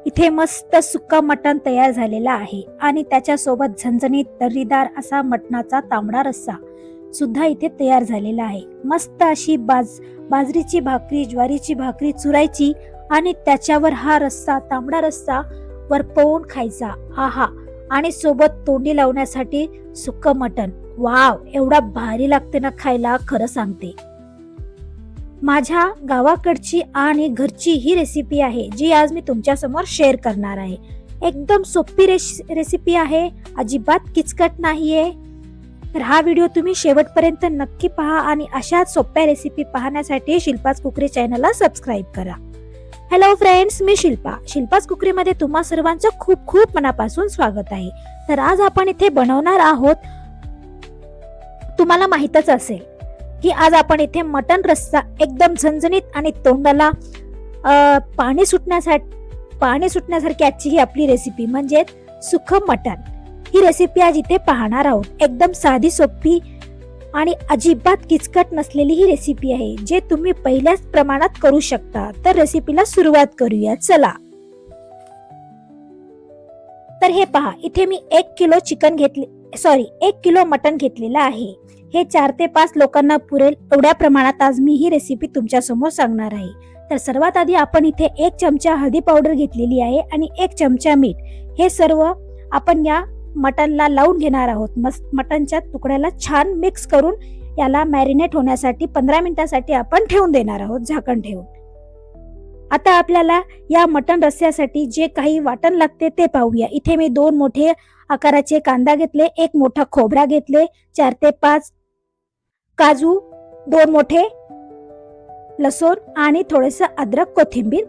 इथे मस्त सुक्का मटण तयार झालेला आहे आणि त्याच्यासोबत झणझणीत तर्रीदार असा मटणाचा तांबडा रस्सा सुद्धा इथे तयार झालेला आहे। मस्त अशी बाजरीची भाकरी, ज्वारीची भाकरी चुरायची आणि त्याच्यावर हा रस्सा, तांबडा रस्सा वरपवून खायचा। आहा, आणि सोबत तोंडी लावण्यासाठी सुक्क मटण। वाव, एवढा भारी लागते ना खायला, खरं सांगते। माझ्या गावाकडची आणि घरची ही रेसिपी आहे जी आज मी तुमच्या समोर शेअर करणार आहे। एकदम सोपी रेसिपी आहे, अजिबात किचकट नाहीये। तर हा व्हिडिओ तुम्ही शेवटपर्यंत नक्की पहा आणि अशाच सोप्या रेसिपी पाहण्यासाठी शिल्पाज कुकरी चॅनलला सबस्क्राईब करा। हॅलो फ्रेंड्स, मी शिल्पाज कुकरीमध्ये तुम्हा सर्वांचं खूप खूप मनापासून स्वागत आहे। तर आज आपण इथे बनवणार आहोत, तुम्हाला माहीतच असेल की आज आपण इथे मटण रस्सा एकदम झणझणीत आणि तोंडाला पाणी सुटण्यासारखी आजची ही आपली रेसिपी म्हणजे सुक्क मटण ही रेसिपी आज इथे पाहणार आहोत। एकदम साधी, सोपी आणि अजिबात किचकट नसलेली ही रेसिपी आहे जे तुम्ही पहिल्याच प्रमाणात करू शकता। तर रेसिपीला सुरुवात करूया, चला। तर हे पहा, इथे मी 1 किलो मटण घेतलेलं आहे। हे 4 ते 5 लोकांना पुरेल एवढ्या प्रमाणात आज मी ही रेसिपी तुमच्या समोर सांगणार आहे। तर सर्वात आधी आपण इथे 1 चमचा हळदी पावडर घेतलेली आहे आणि 1 चमचा मीठ, हे सर्व आपण या मटणला लावून घेणार आहोत। मटणच्या तुकड्याला छान मिक्स करून याला मॅरिनेट होण्यासाठी 15 मिनिटांसाठी आपण ठेवून देणार आहोत, झाकण ठेवून। आता आपल्याला या मटण रस्स्यासाठी जे काही वाटण लागते ते पाहूया। इथे मी 2 मोठे आकाराचे कांदा घेतले, 1 मोठा खोबरा घेतले, 4 ते 5 काजू, 2 मोठे लसूण आणि थोडेसे अद्रक, कोथिंबीर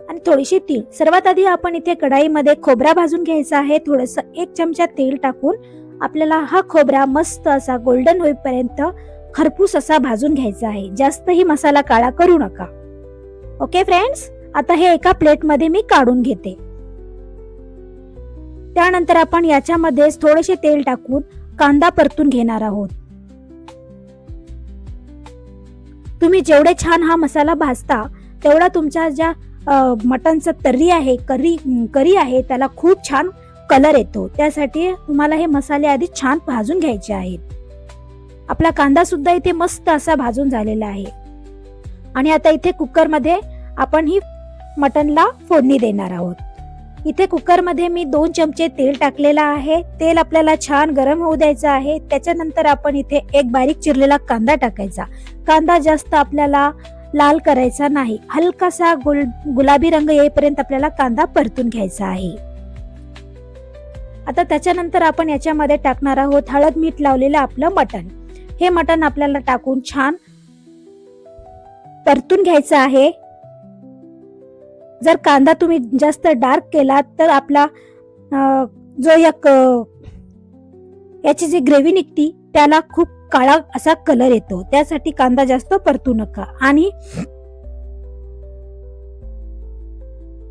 आणि थोडीशी तीळ। सर्वात आधी आपण इथे कढाईमध्ये खोबरा भाजून घ्यायचा आहे। थोडंसं 1 चमचा तेल टाकून आपल्याला हा खोबरा मस्त असा गोल्डन होईपर्यंत खरपूस असा भाजून घ्यायचा आहे। जास्तही मसाला काळा करू नका। ओके फ्रेंड्स, आता हे एका प्लेटमध्ये मी काढून घेते। त्यानंतर आपण याच्यामध्ये थोडेसे तेल टाकून कांदा परतून घेणार आहोत। तुम्ही जेवढे छान हा मसाला भाजता तेवढा तुमच्या ज्या मटणचा तर्री आहे, करी आहे, त्याला खूप छान कलर येतो। त्यासाठी तुम्हाला हे मसाले आधी छान भाजून घ्यायचे आहेत। आपला कांदा सुद्धा इथे मस्त असा भाजून झालेला आहे आणि आता इथे कुकरमध्ये आपण ही मटणला फोडणी देणार आहोत। इथे कुकरमध्ये मी 2 चमचे तेल टाकलेला आहे। तेल आपल्याला छान गरम होऊ द्यायचं आहे। त्याच्यानंतर आपण इथे 1 बारीक चिरलेला कांदा टाकायचा। कांदा जास्त आपल्याला लाल करायचा नाही, हलकासा गुलाबी रंग येईपर्यंत आपल्याला कांदा परतून घ्यायचा आहे। आता त्याच्यानंतर आपण याच्यामध्ये टाकणार आहोत हळद, मीठ लावलेलं आपलं मटण। हे मटण आपल्याला टाकून छान परतून घ्यायचं आहे। जर कांदा तुम्ही जास्त डार्क केला तर आपला जो याची जी ग्रेव्ही निघती त्याला खूप काळा असा कलर येतो। त्यासाठी कांदा जास्त परतू नका। आणि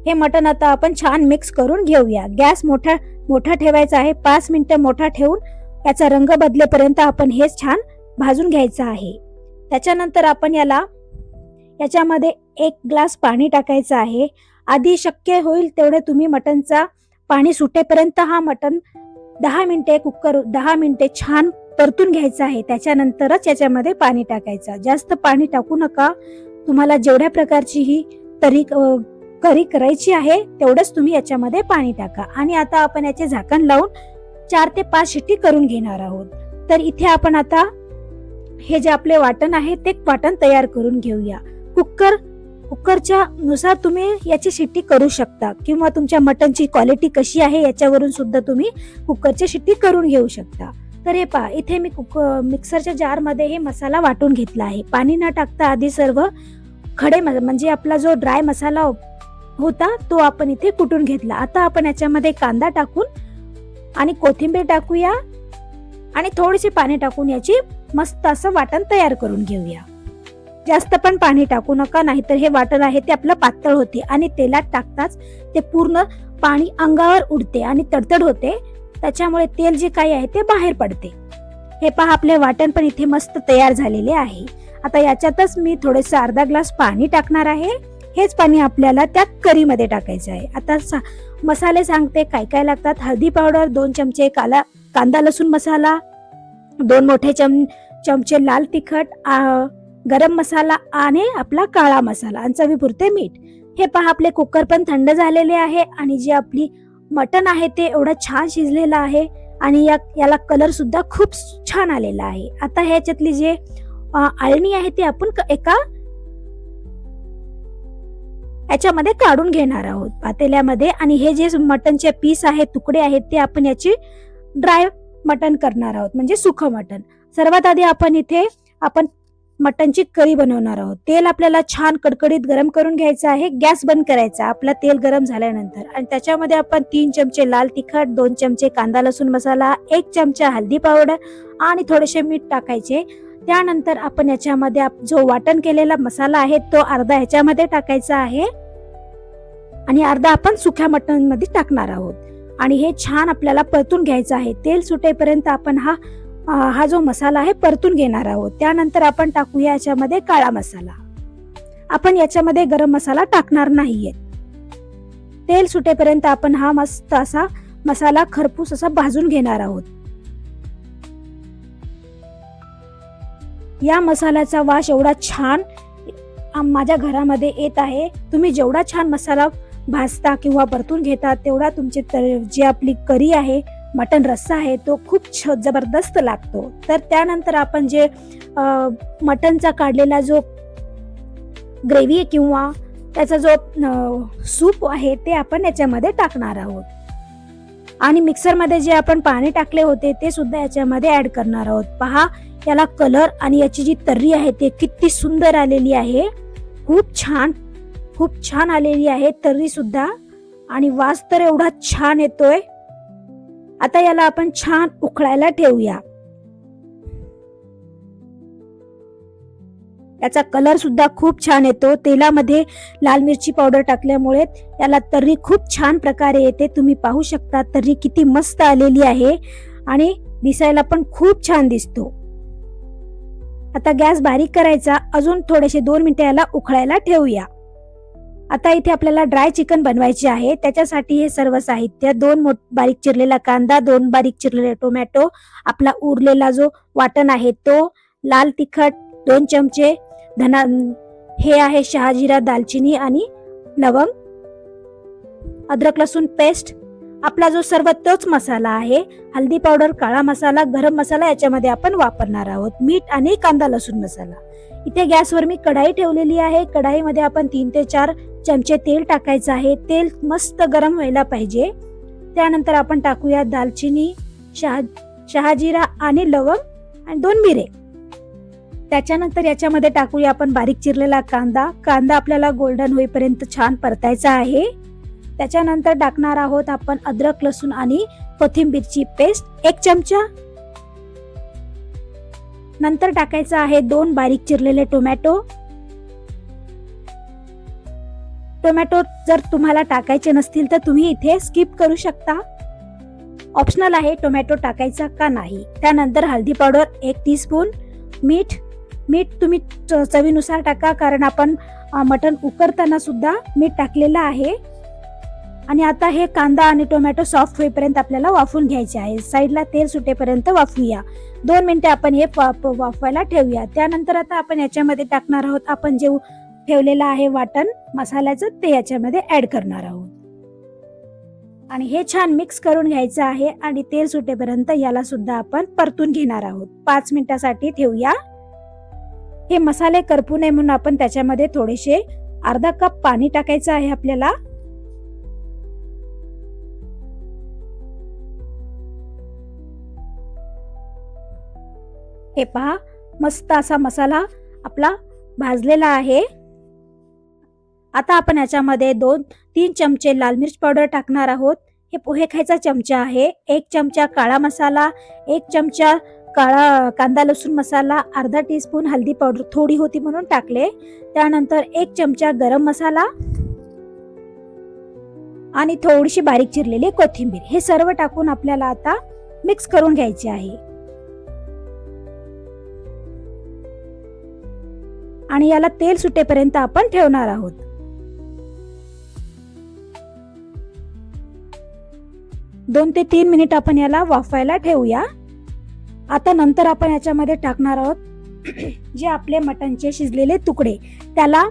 हे मटण आता आपण छान मिक्स करून घेऊया। गॅस मोठा ठेवायचा आहे। 5 मिनिटं मोठा ठेवून याचा रंग बदलेपर्यंत आपण हे छान भाजून घ्यायचं आहे। त्याच्यानंतर आपण याच्यामध्ये 1 ग्लास पाणी टाकायचं आहे। आधी शक्य होईल तेवढे तुम्ही मटणचा पाणी सुटेपर्यंत हा मटण 10 मिनिटे छान परतून घ्यायचं आहे। त्याच्यानंतरच याच्यामध्ये पाणी टाकायचं। जास्त पाणी टाकू नका। तुम्हाला जेवढ्या प्रकारची ही करी करायची आहे तेवढंच तुम्ही याच्यामध्ये पाणी टाका। आणि आता आपण याचे झाकण लावून 4 ते 5 शिट्टी करून घेणार आहोत। तर इथे आपण आता हे जे आपले वाटण आहे ते वाटण तयार करून घेऊया। कुकरच्या नुसार तुम्ही याची शिट्टी करू शकता किंवा तुमच्या मटणची क्वालिटी कशी आहे याच्यावरून सुद्धा तुम्ही कुकरची शिट्टी करून घेऊ शकता। तर हे पहा, इथे मी मिक्सरच्या जारमध्ये हे मसाला वाटून घेतला आहे। पाणी न टाकता आधी सर्व खडे म्हणजे आपला जो ड्राय मसाला होता तो आपण इथे कुटून घेतला। आता आपण याच्यामध्ये कांदा टाकून आणि कोथिंबीर टाकूया आणि थोडेसे पाणी टाकून याची मस्त असं वाटण तयार करून घेऊया। जास्त पण पाणी टाकू नका, नाहीतर हे वाटण आहे ते आपलं पातळ होते आणि तेलात टाकताच ते पूर्ण पाणी अंगावर उडते आणि तडतड होते। त्याच्यामुळे तेल जे काही आहे ते बाहेर पडते। हे पहा, आपले वाटण पण इथे मस्त तयार झालेले आहे। आता याच्यातच मी थोडेसे अर्धा ग्लास पाणी टाकणार आहे। हेच पाणी आपल्याला त्या करीमध्ये टाकायचं आहे. आता मसाले सांगते काय काय लागतात. हळदी पावडर 2 चमचे, कांदा लसूण मसाला 2 मोठे चमचे लाल तिखट, गरम मसाला आणि आपला काळा मसाला आणि चवीपुरते मीठ. हे पहा आपले कुकर पण थंड झालेले आहे आणि जे आपली मटण आहे ते एवढं छान शिजलेलं आहे आणि याला कलर सुद्धा खूप छान आलेला आहे. आता ह्याच्यातली जे आळणी आहे ती आपण एका याच्यामध्ये काढून घेणार आहोत पातेल्यामध्ये. आणि हे जे मटनचे पीस आहेत, तुकडे आहेत, ते आपण याची ड्राय मटन करणार आहोत, म्हणजे सुखं मटन. सर्वात आधी आपण मटनची करी बनवणार आहोत. तेल आपल्याला छान कडकडीत गरम करून घ्यायचं आहे. गॅस बंद करायचा आपला तेल गरम झाल्यानंतर. आणि त्याच्यामध्ये आपण 3 चमचे लाल तिखट, 2 चमचे कांदा लसूण मसाला, 1 चमचा हळदी पावडर आणि थोडेसे मीठ टाकायचे. त्यानंतर आपण याच्यामध्ये जो वाटण केलेला मसाला आहे तो अर्धा ह्याच्यामध्ये टाकायचा आहे आणि अर्धा आपण सुक्या मटण मध्ये टाकणार आहोत. आणि हे छान आपल्याला परतून घ्यायचं आहे. तेल सुटेपर्यंत आपण हा जो मसाला आहे परतून घेणार आहोत. त्यानंतर आपण टाकूया याच्यामध्ये काळा मसाला. आपण याच्यामध्ये गरम मसाला टाकणार नाहीये. तेल सुटेपर्यंत आपण हा मस्त असा मसाला खरपूस असा भाजून घेणार आहोत. या मसाल्याचा वास एवढा छान माझ्या घरामध्ये येत आहे. तुम्ही जेवढा छान मसाला भाजता किंवा परतून घेता तेवढा तुमची जी आपली करी आहे, मटन रस्सा आहे, तो खूप जबरदस्त लागतो. तर त्यानंतर आपण जे मटनचा काढलेला जो ग्रेव्ही किंवा त्याचा जो सूप आहे ते आपण याच्यामध्ये टाकणार आहोत. आणि मिक्सरमध्ये जे आपण पाणी टाकले होते ते सुद्धा याच्यामध्ये ऍड करणार आहोत. पहा याला कलर आणि याची जी तर्री आहे ते किती सुंदर आलेली आहे. खूप छान आलेली आहे तर्री सुद्धा आणि वास तर एवढा छान येतोय. आता याला आपण छान उकळायला ठेवूया. याचा कलर सुद्धा खूप छान येतो. तेलामध्ये लाल मिरची पावडर टाकल्यामुळे याला तर्री खूप छान प्रकारे येते. तुम्ही पाहू शकता तर्री किती मस्त आलेली आहे आणि दिसायला पण खूप छान दिसतो. आता गॅस बारीक करायचा. अजून थोडेसे 2 मिनिटे याला उकळायला ठेवूया. आता इथे आपल्याला ड्राय चिकन बनवायचे आहे. त्याच्यासाठी हे सर्व साहित्य 2 बारीक चिरलेला कांदा, 2 बारीक चिरलेले टोमॅटो, आपला उरलेला जो वाटण आहे तो, लाल तिखट 2 चमचे, हे आहे शहाजिरा, दालचिनी आणि लवंग, अद्रक लसूण पेस्ट, आपला जो सर्व तोच मसाला आहे, हळदी पावडर, काळा मसाला, गरम मसाला याच्यामध्ये आपण वापरणार आहोत, मीठ आणि कांदा लसूण मसाला. इथे गॅसवर मी कढाई ठेवलेली आहे. कढाईमध्ये आपण 3 ते 4 चमचे तेल टाकायचं आहे. तेल मस्त गरम व्हायला पाहिजे. त्यानंतर आपण टाकूया दालचिनी, शहाजिरा आणि लवंग आणि 2 मिरे. त्याच्यानंतर याच्यामध्ये टाकूया आपण बारीक चिरलेला कांदा आपल्याला गोल्डन होईपर्यंत छान परतायचा आहे. त्याच्यानंतर टाकणार आहोत आपण अद्रक लसूण आणि कोथिंबीरची पेस्ट 1 चमचा. नंतर टाकायचं आहे 2 बारीक चिरलेले टोमॅटो. जर तुम्हाला टाकायचे नसतील तर तुम्ही इथे स्किप करू शकता. ऑप्शनल आहे टोमॅटो टाकायचा का नाही. त्यानंतर हळदी पावडर 1 टीस्पून, मीठ तुम्ही चवीनुसार टाका, कारण आपण मटण उकळताना सुद्धा मीठ टाकलेलं आहे. आणि आता हे कांदा आणि टोमॅटो सॉफ्ट होईपर्यंत आपल्याला वाफवून घ्यायचे आहे. साईडला तेल सुटेपर्यंत वाफवूया. 2 मिनिटे आपण हे वाफवायला ठेवूया. त्यानंतर आता आपण याच्यामध्ये टाकणार आहोत आपण जे ठेवलेलं आहे वाटण मसाल्याचं, ते याच्यामध्ये ऍड करणार आहोत आणि हे छान मिक्स करून घ्यायचं आहे. आणि तेल सुटेपर्यंत याला सुद्धा आपण परतून घेणार आहोत. 5 मिनिटासाठी ठेवूया. हे मसाले करपू नये म्हणून आपण त्याच्यामध्ये थोडेसे अर्धा कप पाणी टाकायचं आहे आपल्याला. हे पहा मस्त असा मसाला आपला भाजलेला आहे. आता आपण याच्यामध्ये 2-3 चमचे लाल मिर्च पावडर टाकणार आहोत. हे पोहे खायचा चमचा आहे. 1 चमचा काळा मसाला, 1 चमचा कांदा लसूण मसाला, अर्धा टीस्पून हळदी पावडर, थोडी होती म्हणून टाकले. त्यानंतर 1 चमचा गरम मसाला आणि थोडीशी बारीक चिरलेली कोथिंबीर. हे सर्व टाकून आपल्याला आता मिक्स करून घ्यायचे आहे. आणि याला तेल सुटेपर्यंत आपण ठेवणार आहोत. 2 ते 3 मिनिट आपण याला वाफायला ठेवूया. आता नंतर आपण याच्यामध्ये टाकणार आहोत जे आपले मटणचे शिजलेले तुकडे. त्याला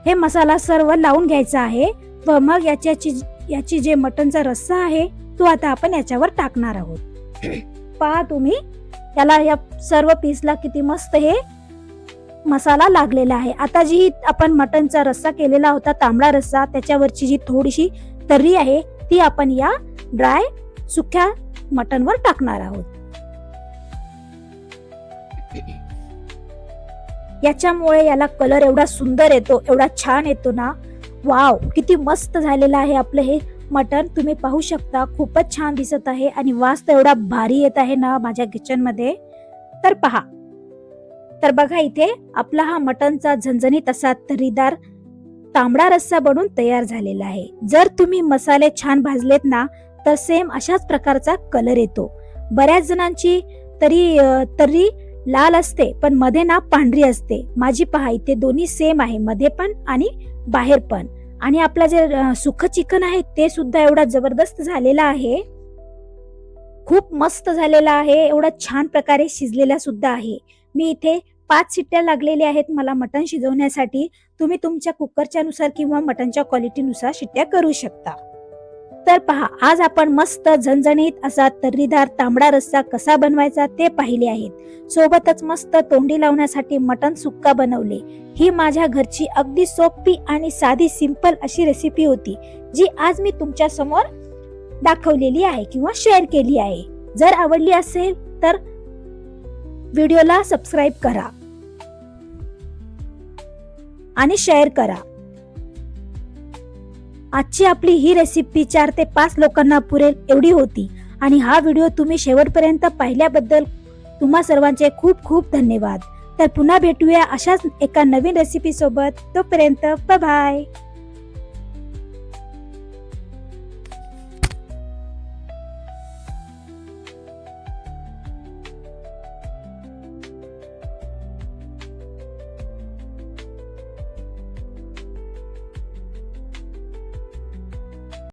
हे मसाला सर्व लावून घ्यायचा आहे व मग याची जे मटणचा रस्सा आहे तो आता आपण याच्यावर टाकणार आहोत. पहा तुम्ही याला या सर्व पीसला किती मस्त हे मसाला लागलेला आहे. आता जी आपण मटणचा रस्सा केलेला होता, तांबडा रस्सा, त्याच्यावरची जी थोडीशी तर्री आहे ती आपण या ड्राय सुक्या मटणवर टाकणार आहोत. याच्यामुळे याला कलर एवढा सुंदर येतो, एवढा छान येतो ना. वाव, किती मस्त झालेलं आहे आपलं हे मटण. तुम्ही पाहू शकता, खूपच छान दिसत आहे आणि वास तर एवढा भारी येत आहे ना माझ्या किचन मध्ये. तर पहा, तर बघा इथे आपला हा मटणचा झणझणीत असा तर्रीदार तांबडा रस्सा बनून तयार झालेला आहे. जर तुम्ही मसाले छान भाजलेत ना तर सेम अशाच प्रकारचा कलर येतो. बऱ्याच जणांची तर्री लाल असते पण मध्ये ना पांढरी असते. माझी पहा इथे दोन्ही सेम आहे, मध्ये पण आणि बाहेर पण. आणि आपला जे सुकं चिकन आहे ते सुद्धा एवढा जबरदस्त झालेला आहे, खूप मस्त झालेला आहे, एवढा छान प्रकारे शिजलेला सुद्धा आहे. मी इथे 5 शिट्ट्या लागलेल्या आहेत मला मटण शिजवण्यासाठी. तुम्ही तुमच्या कुकरच्या नुसार किंवा मटणच्या क्वालिटीनुसार शिट्ट्या करू शकता. तर पहा, आज आपण मस्त झणझणीत असा तर्रीदार तांबडा रस्सा कसा बनवायचा ते पाहिले आहेत. सोबतच मस्त तोंडी लावण्यासाठी मटण सुक्का बनवले. ही माझ्या घरची अगदी सोपी आणि साधी सिंपल अशी रेसिपी होती जी आज मी तुमच्या समोर दाखवलेली आहे किंवा शेअर केली आहे. जर आवडली असेल तर व्हिडिओला सबस्क्राईब करा आणि शेअर करा. आजची आपली ही रेसिपी 4 ते 5 लोकांना पुरेल एवढी होती आणि हा व्हिडिओ तुम्ही शेवटपर्यंत पाहिल्याबद्दल तुम्हा सर्वांचे खूप खूप धन्यवाद. तर पुन्हा भेटूया अशाच एका नवीन रेसिपी सोबत. तोपर्यंत बाय बाय.